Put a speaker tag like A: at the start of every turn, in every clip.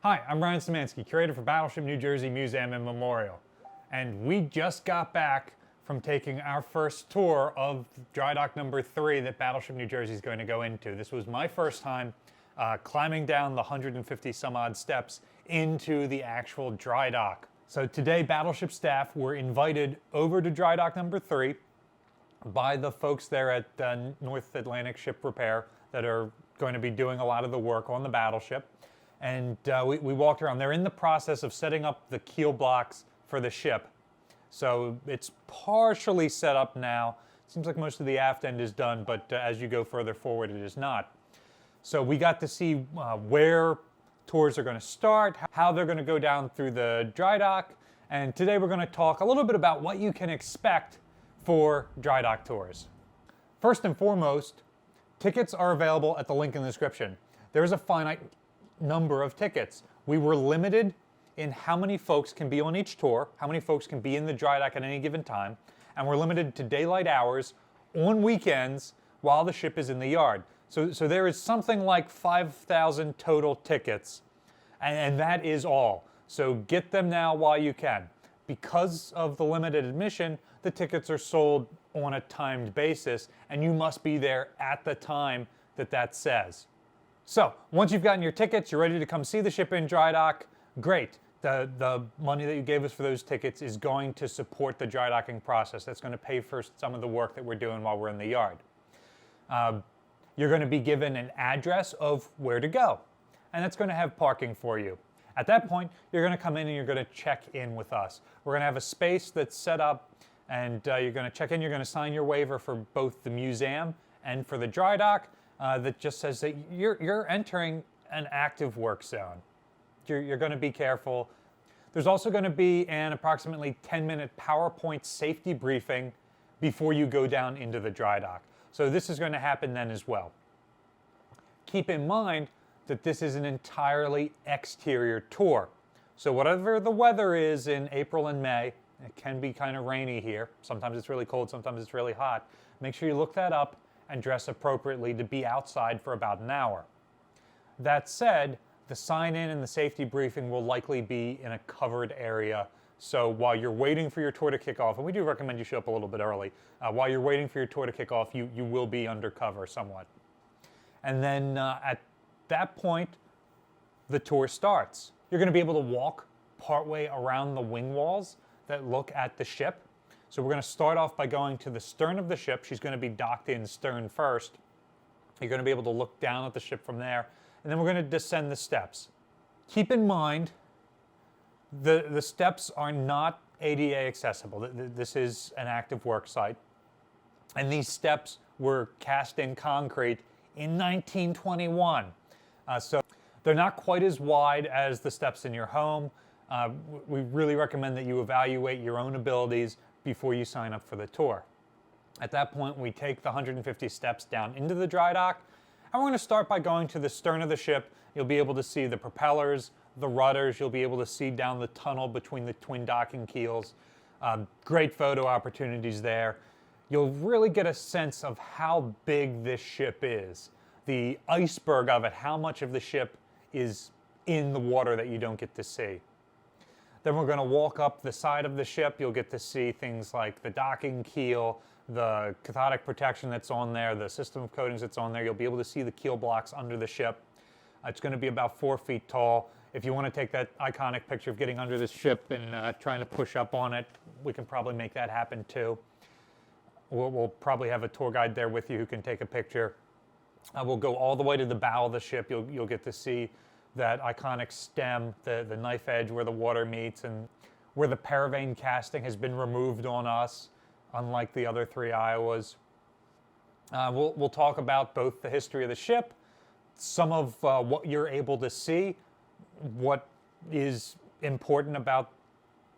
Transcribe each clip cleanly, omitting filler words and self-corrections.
A: Hi, I'm Ryan Szymanski, curator for Battleship New Jersey Museum and Memorial. And we just got back from taking our first tour of Drydock number 3 that Battleship New Jersey is going to go into. This was my first time climbing down the 150 some odd steps into the actual dry dock. So today, Battleship staff were invited over to Drydock number 3 by the folks there at North Atlantic Ship Repair that are going to be doing a lot of the work on the battleship. And we walked around. They're in the process of setting up the keel blocks for the ship. So it's partially set up now. Seems like most of the aft end is done, but as you go further forward, it is not. So we got to see where tours are going to start, how they're going to go down through the dry dock, and today we're going to talk a little bit about what you can expect for dry dock tours. First and foremost, tickets are available at the link in the description. There's a finite number of tickets. We were limited in how many folks can be on each tour, how many folks can be in the dry dock at any given time, and we're limited to daylight hours on weekends while the ship is in the yard. So there is something like 5,000 total tickets, and that is all. So get them now while you can. Because of the limited admission, the tickets are sold on a timed basis, and you must be there at the time that says. So, once you've gotten your tickets, you're ready to come see the ship in dry dock, great. The money that you gave us for those tickets is going to support the dry docking process. That's going to pay for some of the work that we're doing while we're in the yard. You're going to be given an address of where to go, and that's going to have parking for you. At that point, you're going to come in and you're going to check in with us. We're going to have a space that's set up, and you're going to check in. You're going to sign your waiver for both the museum and for the dry dock. That just says that you're entering an active work zone. You're going to be careful. There's also going to be an approximately 10-minute PowerPoint safety briefing before you go down into the dry dock. So this is going to happen then as well. Keep in mind that this is an entirely exterior tour. So whatever the weather is in April and May, it can be kind of rainy here. Sometimes it's really cold, sometimes it's really hot. Make sure you look that up and dress appropriately to be outside for about an hour. That said, the sign-in and the safety briefing will likely be in a covered area. So while you're waiting for your tour to kick off, and we do recommend you show up a little bit early, while you're waiting for your tour to kick off, you will be under cover somewhat. And then at that point, the tour starts. You're going to be able to walk partway around the wing walls that look at the ship. So we're going to start off by going to the stern of the ship. She's going to be docked in stern first. You're going to be able to look down at the ship from there, and then we're going to descend the steps. Keep in mind, the steps are not ADA accessible. This is an active work site, and these steps were cast in concrete in 1921. So they're not quite as wide as the steps in your home. We really recommend that you evaluate your own abilities before you sign up for the tour. At that point, we take the 150 steps down into the dry dock, and we're going to start by going to the stern of the ship. You'll be able to see the propellers, the rudders. You'll be able to see down the tunnel between the twin docking keels. Great photo opportunities there. You'll really get a sense of how big this ship is. The iceberg of it, how much of the ship is in the water that you don't get to see. Then we're going to walk up the side of the ship. You'll get to see things like the docking keel, the cathodic protection that's on there, the system of coatings that's on there. You'll be able to see the keel blocks under the ship. It's going to be about 4 feet tall. If you want to take that iconic picture of getting under this ship and trying to push up on it, we can probably make that happen too. We'll probably have a tour guide there with you who can take a picture. We'll go all the way to the bow of the ship. You'll get to see that iconic stem, the knife edge where the water meets, and where the paravane casting has been removed on us, unlike the other 3 Iowas. We'll talk about both the history of the ship, some of what you're able to see, what is important about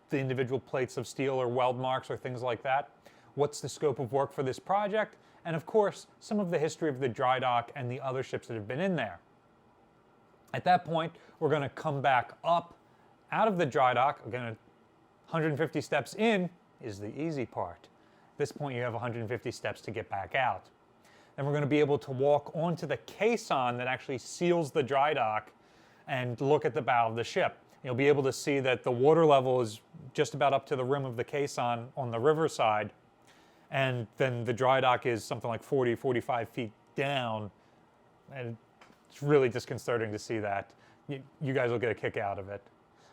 A: the individual plates of steel or weld marks or things like that, what's the scope of work for this project, and of course, some of the history of the dry dock and the other ships that have been in there. At that point, we're going to come back up out of the dry dock. We're going to 150 steps in is the easy part. At this point, you have 150 steps to get back out. Then we're going to be able to walk onto the caisson that actually seals the dry dock and look at the bow of the ship. You'll be able to see that the water level is just about up to the rim of the caisson on the riverside, and then the dry dock is something like 40, 45 feet down, and it's really disconcerting to see that. You guys will get a kick out of it.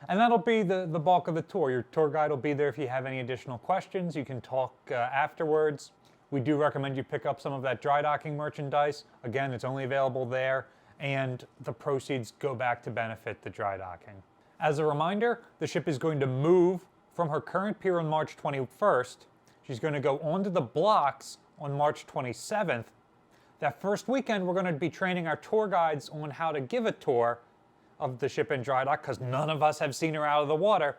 A: And that'll be the bulk of the tour. Your tour guide will be there if you have any additional questions. You can talk afterwards. We do recommend you pick up some of that dry docking merchandise. Again, it's only available there, and the proceeds go back to benefit the dry docking. As a reminder, the ship is going to move from her current pier on March 21st. She's going to go onto the blocks on March 27th. That first weekend, we're going to be training our tour guides on how to give a tour of the ship in dry dock, because none of us have seen her out of the water.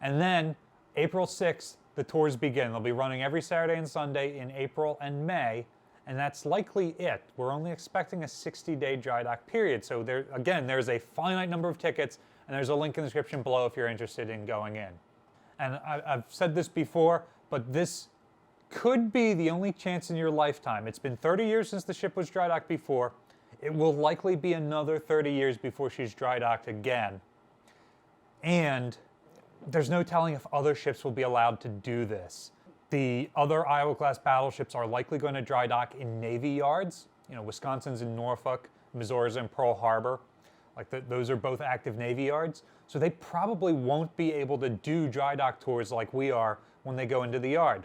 A: And then April 6th, the tours begin. They'll be running every Saturday and Sunday in April and May, and that's likely it. We're only expecting a 60-day dry dock period. So there's a finite number of tickets, and there's a link in the description below if you're interested in going in. And I've said this before, but this could be the only chance in your lifetime. It's been 30 years since the ship was dry docked before. It will likely be another 30 years before she's dry docked again. And there's no telling if other ships will be allowed to do this. The other Iowa-class battleships are likely going to dry dock in Navy yards. You know, Wisconsin's in Norfolk, Missouri's in Pearl Harbor. Those are both active Navy yards. So they probably won't be able to do dry dock tours like we are when they go into the yard.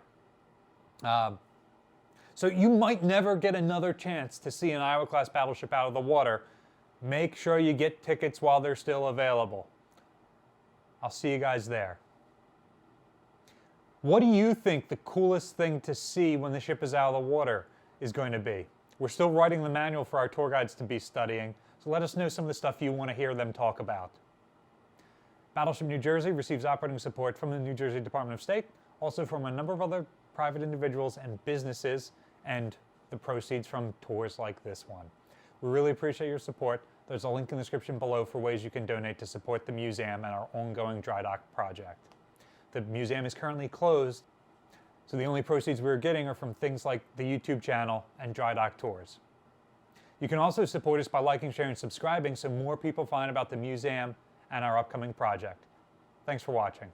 A: So you might never get another chance to see an Iowa-class battleship out of the water. Make sure you get tickets while they're still available. I'll see you guys there. What do you think the coolest thing to see when the ship is out of the water is going to be? We're still writing the manual for our tour guides to be studying, so let us know some of the stuff you want to hear them talk about. Battleship New Jersey receives operating support from the New Jersey Department of State, also from a number of other private individuals and businesses, and the proceeds from tours like this one. We really appreciate your support. There's a link in the description below for ways you can donate to support the museum and our ongoing dry dock project. The museum is currently closed, so the only proceeds we're getting are from things like the YouTube channel and dry dock tours. You can also support us by liking, sharing, and subscribing so more people find about the museum and our upcoming project. Thanks for watching.